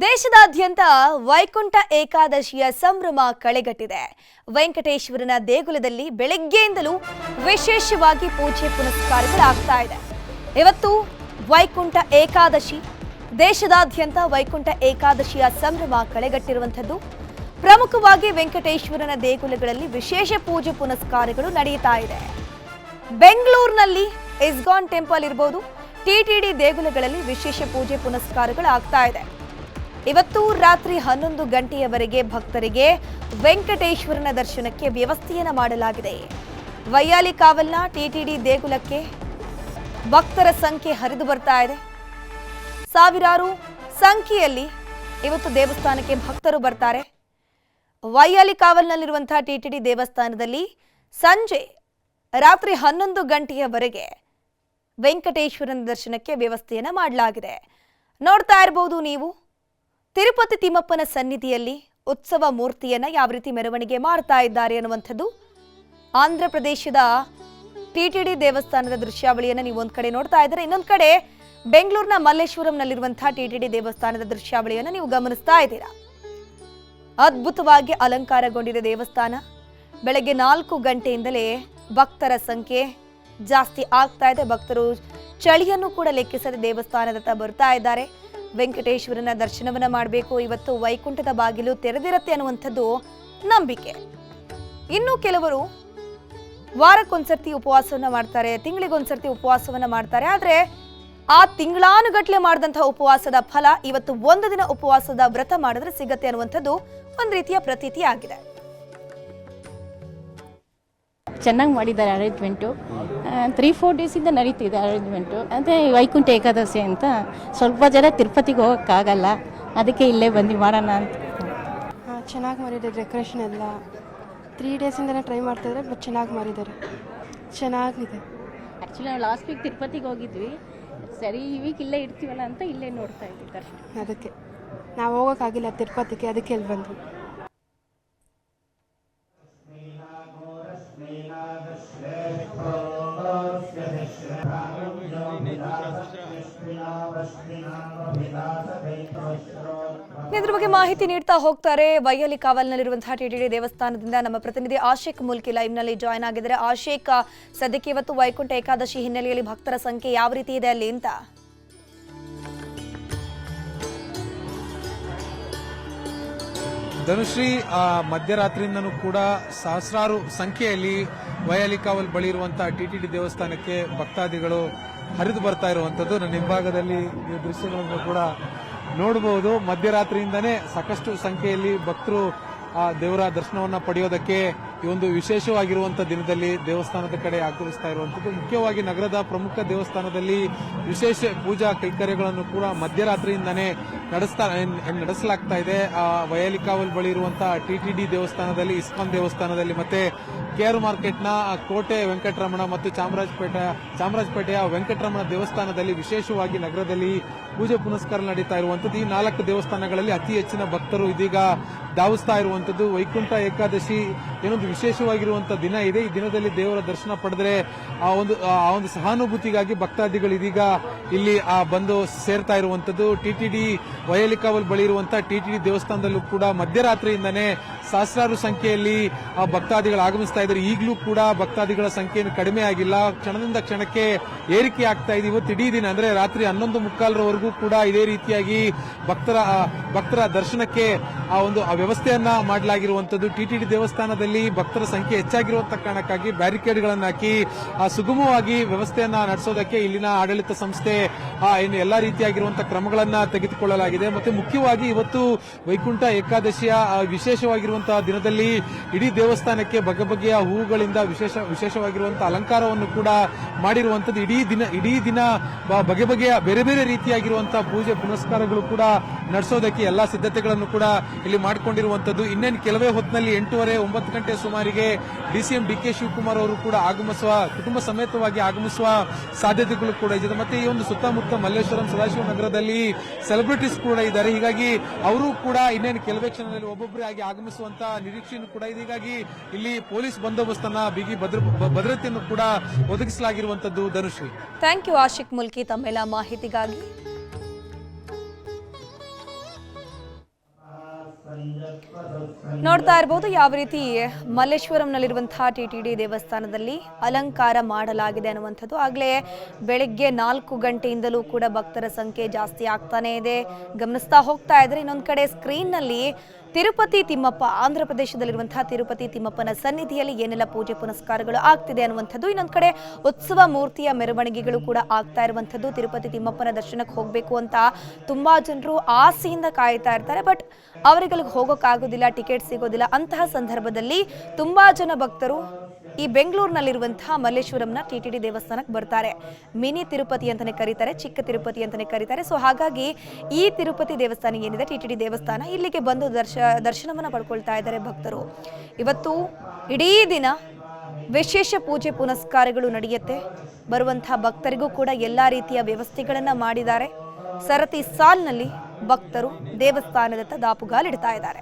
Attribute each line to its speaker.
Speaker 1: ದೇಶದಾದ್ಯಂತ ವೈಕುಂಠ ಏಕಾದಶಿಯ ಸಂಭ್ರಮ ಕಳೆಗಟ್ಟಿದೆ. ವೆಂಕಟೇಶ್ವರನ ದೇಗುಲದಲ್ಲಿ ಬೆಳಗ್ಗೆಯಿಂದಲೂ ವಿಶೇಷವಾಗಿ ಪೂಜೆ ಪುನಸ್ಕಾರಗಳಾಗ್ತಾ ಇದೆ. ಇವತ್ತು ವೈಕುಂಠ ಏಕಾದಶಿ. ದೇಶದಾದ್ಯಂತ ವೈಕುಂಠ ಏಕಾದಶಿಯ ಸಂಭ್ರಮ ಕಳೆಗಟ್ಟಿರುವಂತದ್ದು. ಪ್ರಮುಖವಾಗಿ ವೆಂಕಟೇಶ್ವರನ ದೇಗುಲಗಳಲ್ಲಿ ವಿಶೇಷ ಪೂಜೆ ಪುನಸ್ಕಾರಗಳು ನಡೆಯುತ್ತಾ ಇದೆ. ಬೆಂಗಳೂರಿನಲ್ಲಿ ಇಸ್ಕಾನ್ ಟೆಂಪಲ್ ಇರಬಹುದು, ಟಿಟಿಡಿ ದೇಗುಲಗಳಲ್ಲಿ ವಿಶೇಷ ಪೂಜೆ ಪುನಸ್ಕಾರಗಳು ಆಗ್ತಾ ಇದೆ. ಇವತ್ತು ರಾತ್ರಿ 11 ಗಂಟೆಯವರೆಗೆ ಭಕ್ತರಿಗೆ ವೆಂಕಟೇಶ್ವರನ ದರ್ಶನಕ್ಕೆ ವ್ಯವಸ್ಥೆಯನ್ನು ಮಾಡಲಾಗಿದೆ. ವೈಯಾಲಿ ಕಾವಲ್ನ ಟಿಟಿಡಿ ದೇಗುಲಕ್ಕೆ ಭಕ್ತರ ಸಂಖ್ಯೆ ಹರಿದು ಬರ್ತಾ ಇದೆ. ಸಾವಿರಾರು ಸಂಖ್ಯೆಯಲ್ಲಿ ಇವತ್ತು ದೇವಸ್ಥಾನಕ್ಕೆ ಭಕ್ತರು ಬರ್ತಾರೆ. ವೈಯಾಲಿ ಕಾವಲ್ನಲ್ಲಿರುವಂತಹ ಟಿಟಿಡಿ ದೇವಸ್ಥಾನದಲ್ಲಿ ಸಂಜೆ ರಾತ್ರಿ 11 ಗಂಟೆಯವರೆಗೆ ವೆಂಕಟೇಶ್ವರನ ದರ್ಶನಕ್ಕೆ ವ್ಯವಸ್ಥೆಯನ್ನು ಮಾಡಲಾಗಿದೆ. ನೋಡ್ತಾ ಇರಬಹುದು ನೀವು, ತಿರುಪತಿ ತಿಮ್ಮಪ್ಪನ ಸನ್ನಿಧಿಯಲ್ಲಿ ಉತ್ಸವ ಮೂರ್ತಿಯನ್ನ ಯಾವ ರೀತಿ ಮೆರವಣಿಗೆ ಮಾಡ್ತಾ ಇದ್ದಾರೆ ಅನ್ನುವಂಥದ್ದು. ಆಂಧ್ರ ಪ್ರದೇಶದ ಟಿಟಿಡಿ ದೇವಸ್ಥಾನದ ದೃಶ್ಯಾವಳಿಯನ್ನು ನೀವು ಒಂದ್ ಕಡೆ ನೋಡ್ತಾ ಇದ್ದಾರೆ, ಇನ್ನೊಂದು ಕಡೆ ಬೆಂಗಳೂರಿನ ಮಲ್ಲೇಶ್ವರಂನಲ್ಲಿರುವಂತಹ ಟಿಟಿಡಿ ದೇವಸ್ಥಾನದ ದೃಶ್ಯಾವಳಿಯನ್ನು ನೀವು ಗಮನಿಸ್ತಾ ಇದ್ದೀರಾ. ಅದ್ಭುತವಾಗಿ ಅಲಂಕಾರಗೊಂಡಿದೆ ದೇವಸ್ಥಾನ. ಬೆಳಗ್ಗೆ 4 ಗಂಟೆಯಿಂದಲೇ ಭಕ್ತರ ಸಂಖ್ಯೆ ಜಾಸ್ತಿ ಆಗ್ತಾ ಇದೆ. ಭಕ್ತರು ಚಳಿಯನ್ನು ಕೂಡ ಲೆಕ್ಕಿಸದೆ ದೇವಸ್ಥಾನದತ್ತ ಬರ್ತಾ ಇದ್ದಾರೆ. ವೆಂಕಟೇಶ್ವರನ ದರ್ಶನವನ್ನ ಮಾಡಬೇಕು. ಇವತ್ತು ವೈಕುಂಠದ ಬಾಗಿಲು ತೆರೆದಿರತ್ತೆ ಅನ್ನುವಂಥದ್ದು ನಂಬಿಕೆ. ಇನ್ನು ಕೆಲವರು ವಾರಕ್ಕೊಂದ್ಸರ್ತಿ ಉಪವಾಸವನ್ನ ಮಾಡ್ತಾರೆ, ತಿಂಗಳಿಗೊಂದ್ಸರ್ತಿ ಉಪವಾಸವನ್ನ ಮಾಡ್ತಾರೆ. ಆದ್ರೆ ಆ ತಿಂಗಳಾನುಗಟ್ಲೆ ಮಾಡಿದಂತಹ ಉಪವಾಸದ ಫಲ ಇವತ್ತು ಒಂದು ದಿನ ಉಪವಾಸದ ವ್ರತ ಮಾಡಿದ್ರೆ ಸಿಗತ್ತೆ ಅನ್ನುವಂಥದ್ದು ಒಂದ್ ರೀತಿಯ ಪ್ರತೀತಿ ಆಗಿದೆ.
Speaker 2: ಚೆನ್ನಾಗಿ ಮಾಡಿದ್ದಾರೆ ಅರೇಂಜ್ಮೆಂಟು. 3-4 ಡೇಸಿಂದ ನಡೀತಿದೆ ಅರೇಂಜ್ಮೆಂಟು. ಅದೇ ವೈಕುಂಠ ಏಕಾದಶಿ ಅಂತ ಸ್ವಲ್ಪ ಜನ ತಿರುಪತಿಗೆ ಹೋಗೋಕ್ಕಾಗಲ್ಲ, ಅದಕ್ಕೆ ಇಲ್ಲೇ ಬಂದು ಮಾಡೋಣ ಅಂತ.
Speaker 3: ಚೆನ್ನಾಗಿ ಮಾಡಿದ್ದಾರೆ ಡೆಕೋರೇಷನ್ ಎಲ್ಲ. 3 ಡೇಸಿಂದನೇ ಟ್ರೈ ಮಾಡ್ತಾಯಿದ್ದಾರೆ, ಬಟ್ ಚೆನ್ನಾಗಿ ಮಾಡಿದ್ದಾರೆ, ಚೆನ್ನಾಗಿದೆ.
Speaker 2: ಆ್ಯಕ್ಚುಲಿ ನಾವು ಲಾಸ್ಟ್ ವೀಕ್ ತಿರುಪತಿಗೆ ಹೋಗಿದ್ವಿ, ಸರಿ ಈ ವೀಕ್ ಇಲ್ಲೇ ಇರ್ತೀವಲ್ಲ ಅಂತ ಇಲ್ಲೇ ನೋಡ್ತಾ ಇದ್ದೀವಿ.
Speaker 3: ಅದಕ್ಕೆ ನಾವು ಹೋಗೋಕ್ಕಾಗಿಲ್ಲ ತಿರುಪತಿಗೆ, ಅದಕ್ಕೆ ಇಲ್ಲಿ ಬಂದ್ವಿ.
Speaker 1: ಇದ್ರ ಬಗ್ಗೆ ಮಾಹಿತಿ ನೀಡ್ತಾ ಹೋಗ್ತಾರೆ ವೈಯಾಲಿ ಕಾವಲ್ನಲ್ಲಿರುವಂತಹ ಟಿಟಿಡಿ ದೇವಸ್ಥಾನದಿಂದ ನಮ್ಮ ಪ್ರತಿನಿಧಿ ಆಶಿಕ್ ಮುಲ್ಕಿ ಲೈವ್ ನಲ್ಲಿ ಜಾಯ್ನ್ ಆಗಿದ್ದಾರೆ. ಆಶಿಕ್, ಸದ್ಯಕ್ಕೆ ಇವತ್ತು ವೈಕುಂಠ ಏಕಾದಶಿ ಹಿನ್ನೆಲೆಯಲ್ಲಿ ಭಕ್ತರ ಸಂಖ್ಯೆ ಯಾವ ರೀತಿ ಇದೆ ಅಲ್ಲಿ ಅಂತ?
Speaker 4: ಧನುಶ್ರೀ, ಮಧ್ಯರಾತ್ರಿಯಿಂದನೂ ಕೂಡ ಸಹಸ್ರಾರು ಸಂಖ್ಯೆಯಲ್ಲಿ ವೈಯಾಲಿ ಕಾವಲ್ ಬಳಿ ಇರುವಂತಹ ಟಿಟಿಡಿ ದೇವಸ್ಥಾನಕ್ಕೆ ಭಕ್ತಾದಿಗಳು ಹರಿದು ಬರ್ತಾ ಇರುವಂತದ್ದು ನನ್ನ ಹಿಂಭಾಗದಲ್ಲಿ ಈ ದೃಶ್ಯಗಳನ್ನು ಕೂಡ ನೋಡಬಹುದು. ಮಧ್ಯರಾತ್ರಿಯಿಂದನೇ ಸಾಕಷ್ಟು ಸಂಖ್ಯೆಯಲ್ಲಿ ಭಕ್ತರು ದೇವರ ದರ್ಶನವನ್ನ ಪಡೆಯೋದಕ್ಕೆ ಈ ಒಂದು ವಿಶೇಷವಾಗಿರುವಂತಹ ದಿನದಲ್ಲಿ ದೇವಸ್ಥಾನದ ಕಡೆ ಆಗಮಿಸ್ತಾ ಇರುವಂತದ್ದು. ಮುಖ್ಯವಾಗಿ ನಗರದ ಪ್ರಮುಖ ದೇವಸ್ಥಾನದಲ್ಲಿ ವಿಶೇಷ ಪೂಜಾ ಕೈಂಕರ್ಯಗಳನ್ನು ಕೂಡ ಮಧ್ಯರಾತ್ರಿಯಿಂದನೇ ನಡೆಸಲಾಗ್ತಾ ಇದೆ. ವೈಯಾಲಿ ಕಾವಲ್ ಬಳಿ ಇರುವಂತಹ ಟಿಟಿಡಿ ದೇವಸ್ಥಾನದಲ್ಲಿ, ಇಸ್ಕಾನ್ ದೇವಸ್ಥಾನದಲ್ಲಿ, ಮತ್ತೆ KR ಮಾರ್ಕೆಟ್ನ ಕೋಟೆ ವೆಂಕಟರಮಣ ಮತ್ತು ಚಾಮರಾಜಪೇಟೆಯ ವೆಂಕಟರಮಣ ದೇವಸ್ಥಾನದಲ್ಲಿ ವಿಶೇಷವಾಗಿ ನಗರದಲ್ಲಿ ಪೂಜೆ ಪುನಸ್ಕಾರ ನಡೀತಾ ಇರುವಂತದ್ದು. ಈ 4 ದೇವಸ್ಥಾನಗಳಲ್ಲಿ ಅತಿ ಹೆಚ್ಚಿನ ಭಕ್ತರು ಇದೀಗ ಧಾವಿಸ್ತಾ ಇರುವಂತದ್ದು. ವೈಕುಂಠ ಏಕಾದಶಿ ಏನೊಂದು ವಿಶೇಷವಾಗಿರುವಂತಹ ದಿನ ಇದೆ. ಈ ದಿನದಲ್ಲಿ ದೇವರ ದರ್ಶನ ಪಡೆದ್ರೆ ಆ ಒಂದು ಸಹಾನುಭೂತಿಗಾಗಿ ಭಕ್ತಾದಿಗಳು ಇದೀಗ ಇಲ್ಲಿ ಬಂದು ಸೇರ್ತಾ ಇರುವಂತದ್ದು. ಟಿಟಿಡಿ ವೈಯಾಲಿ ಕಾವಲ್ ಬಳಿ ಇರುವಂತಹ ಟಿಟಿಡಿ ದೇವಸ್ಥಾನದಲ್ಲೂ ಕೂಡ ಮಧ್ಯರಾತ್ರಿಯಿಂದನೇ ಸಹಸ್ರಾರು ಸಂಖ್ಯೆಯಲ್ಲಿ ಭಕ್ತಾದಿಗಳು ಆಗಮಿಸ್ತಾ ಇದ್ದಾರೆ. ಈಗಲೂ ಕೂಡ ಭಕ್ತಾದಿಗಳ ಸಂಖ್ಯೆಯನ್ನು ಕಡಿಮೆ ಆಗಿಲ್ಲ, ಕ್ಷಣದಿಂದ ಕ್ಷಣಕ್ಕೆ ಏರಿಕೆ ಆಗ್ತಾ ಇದೆ. ಇವತ್ತು ಇಡೀ ದಿನ ಅಂದ್ರೆ ರಾತ್ರಿ 11:45 ಕೂಡ ಇದೇ ರೀತಿಯಾಗಿ ಭಕ್ತರ ದರ್ಶನಕ್ಕೆ ಒಂದು ವ್ಯವಸ್ಥೆಯನ್ನ ಮಾಡಲಾಗಿರುವಂತದ್ದು. ಟಿಟಿಡಿ ದೇವಸ್ಥಾನದಲ್ಲಿ ಭಕ್ತರ ಸಂಖ್ಯೆ ಹೆಚ್ಚಾಗಿರುವಂತಹ ಕಾರಣಕ್ಕಾಗಿ ಬ್ಯಾರಿಕೇಡ್ಗಳನ್ನು ಹಾಕಿ ಸುಗಮವಾಗಿ ವ್ಯವಸ್ಥೆಯನ್ನ ನಡೆಸೋದಕ್ಕೆ ಇಲ್ಲಿನ ಆಡಳಿತ ಸಂಸ್ಥೆ ಎಲ್ಲಾ ರೀತಿಯಾಗಿರುವಂತಹ ಕ್ರಮಗಳನ್ನ ತೆಗೆದುಕೊಳ್ಳಲಾಗಿದೆ. ಮತ್ತೆ ಮುಖ್ಯವಾಗಿ ಇವತ್ತು ವೈಕುಂಠ ಏಕಾದಶಿಯ ವಿಶೇಷವಾಗಿರುವಂತಹ ದಿನದಲ್ಲಿ ಇಡೀ ದೇವಸ್ಥಾನಕ್ಕೆ ಬಗೆಬಗೆಯ ಹೂವುಗಳಿಂದ ವಿಶೇಷವಾಗಿರುವಂತಹ ಅಲಂಕಾರವನ್ನು ಕೂಡ ಮಾಡಿರುವಂತದ್ದು. ಇಡೀ ದಿನ ಬಗೆ ಬಗೆಯ ಬೇರೆ ಬೇರೆ ರೀತಿಯಾಗಿರುವಂತಹ ಪೂಜೆ ಪುನಸ್ಕಾರಗಳು ಕೂಡ ನಡೆಸೋದಕ್ಕೆ ಎಲ್ಲಾ ಸಿದ್ಧತೆಗಳನ್ನು ಕೂಡ ಇಲ್ಲಿ ಮಾಡಿಕೊಂಡಿರುವಂತದ್ದು. ಇನ್ನೇನು ಕೆಲವೇ ಹೊತ್ತಿನಲ್ಲಿ 8:30-9 ಗಂಟೆ ಸುಮಾರಿಗೆ DCM DK ಶಿವಕುಮಾರ್ ಅವರು ಕೂಡ ಕುಟುಂಬ ಸಮೇತವಾಗಿ ಆಗಮಿಸುವ ಸಾಧ್ಯತೆಗಳು ಕೂಡ ಇದೆ. ಮತ್ತೆ ಈ ಒಂದು ಸುತ್ತಮುತ್ತ ಮಲ್ಲೇಶ್ವರಂ, ಸದಾಶಿವ ನಗರದಲ್ಲಿ ಸೆಲೆಬ್ರಿಟೀಸ್ ಕೂಡ ಇದ್ದಾರೆ. ಹೀಗಾಗಿ ಅವರು ಕೂಡ ಇನ್ನೇನು ಕೆಲವೇ ಕ್ಷಣದಲ್ಲಿ ಒಬ್ಬೊಬ್ಬರೇ ಆಗಿ ಆಗಮಿಸುವಂತ ನಿರೀಕ್ಷೆಯನ್ನು ಕೂಡ ಇದೆ. ಹೀಗಾಗಿ ಇಲ್ಲಿ ಪೊಲೀಸ್ ಬಂದೋಬಸ್ತನ್ನ ಬಿಗಿ ಭದ್ರತೆಯನ್ನು ಕೂಡ ಒದಗಿಸಲಾಗಿರುವಂತದ್ದು. ಧನುಶ್ರೀ,
Speaker 1: ಥ್ಯಾಂಕ್ ಯು ಆಶಿಕ್ ಮುಲ್ಕಿ ತಮ್ಮೆಲ್ಲ ಮಾಹಿತಿಗಾಗಿ. ನೋಡ್ತಾ ಇರಬಹುದು ಯಾವ ರೀತಿ ಮಲ್ಲೇಶ್ವರಂನಲ್ಲಿರುವಂತಹ ಟಿಟಿಡಿ ದೇವಸ್ಥಾನದಲ್ಲಿ ಅಲಂಕಾರ ಮಾಡಲಾಗಿದೆ ಅನ್ನುವಂಥದ್ದು. ಆಗಲೇ ಬೆಳಗ್ಗೆ 4 ಗಂಟೆಯಿಂದಲೂ ಕೂಡ ಭಕ್ತರ ಸಂಖ್ಯೆ ಜಾಸ್ತಿ ಆಗ್ತಾನೆ ಇದೆ, ಗಮನಿಸ್ತಾ ಹೋಗ್ತಾ ಇದ್ರೆ. ಇನ್ನೊಂದು ಕಡೆ ಸ್ಕ್ರೀನ್ನಲ್ಲಿ ತಿರುಪತಿ ತಿಮ್ಮಪ್ಪ, ಆಂಧ್ರ ಪ್ರದೇಶದಲ್ಲಿರುವಂತಹ ತಿರುಪತಿ ತಿಮ್ಮಪ್ಪನ ಸನ್ನಿಧಿಯಲ್ಲಿ ಏನೆಲ್ಲ ಪೂಜೆ ಪುನಸ್ಕಾರಗಳು ಆಗ್ತಿದೆ ಅನ್ನುವಂಥದ್ದು. ಇನ್ನೊಂದು ಕಡೆ ಉತ್ಸವ ಮೂರ್ತಿಯ ಮೆರವಣಿಗೆಗಳು ಕೂಡ ಆಗ್ತಾ ಇರುವಂಥದ್ದು. ತಿರುಪತಿ ತಿಮ್ಮಪ್ಪನ ದರ್ಶನಕ್ಕೆ ಹೋಗಬೇಕು ಅಂತ ತುಂಬಾ ಜನರು ಆಸೆಯಿಂದ ಕಾಯ್ತಾ ಇರ್ತಾರೆ, ಬಟ್ ಅವರಿಗೆ ಹೋಗೋಕ್ಕಾಗೋದಿಲ್ಲ, ಟಿಕೆಟ್ ಸಿಗೋದಿಲ್ಲ. ಅಂತಹ ಸಂದರ್ಭದಲ್ಲಿ ತುಂಬಾ ಜನ ಭಕ್ತರು ಈ ಬೆಂಗಳೂರಿನಲ್ಲಿರುವಂತಹ ಮಲ್ಲೇಶ್ವರಂನ ಟಿಟಿಡಿ ದೇವಸ್ಥಾನಕ್ಕೆ ಬರ್ತಾರೆ. ಮಿನಿ ತಿರುಪತಿ ಅಂತಾನೆ ಕರೀತಾರೆ, ಚಿಕ್ಕ ತಿರುಪತಿ ಅಂತಾನೆ ಕರೀತಾರೆ. ಸೊ ಹಾಗಾಗಿ ಈ ತಿರುಪತಿ ದೇವಸ್ಥಾನ ಏನಿದೆ, ಟಿಟಿಡಿ ದೇವಸ್ಥಾನ, ಇಲ್ಲಿಗೆ ಬಂದು ದರ್ಶನವನ್ನ ಪಡ್ಕೊಳ್ತಾ ಇದ್ದಾರೆ ಭಕ್ತರು. ಇವತ್ತು ಇಡೀ ದಿನ ವಿಶೇಷ ಪೂಜೆ ಪುನಸ್ಕಾರಗಳು ನಡೆಯುತ್ತೆ. ಬರುವಂತಹ ಭಕ್ತರಿಗೂ ಕೂಡ ಎಲ್ಲಾ ರೀತಿಯ ವ್ಯವಸ್ಥೆಗಳನ್ನ ಮಾಡಿದ್ದಾರೆ. ಸರತಿ ಸಾಲಿನಲ್ಲಿ ಭಕ್ತರು ದೇವಸ್ಥಾನದತ್ತ ದಾಪುಗಾಲಿಡ್ತಾ ಇದ್ದಾರೆ.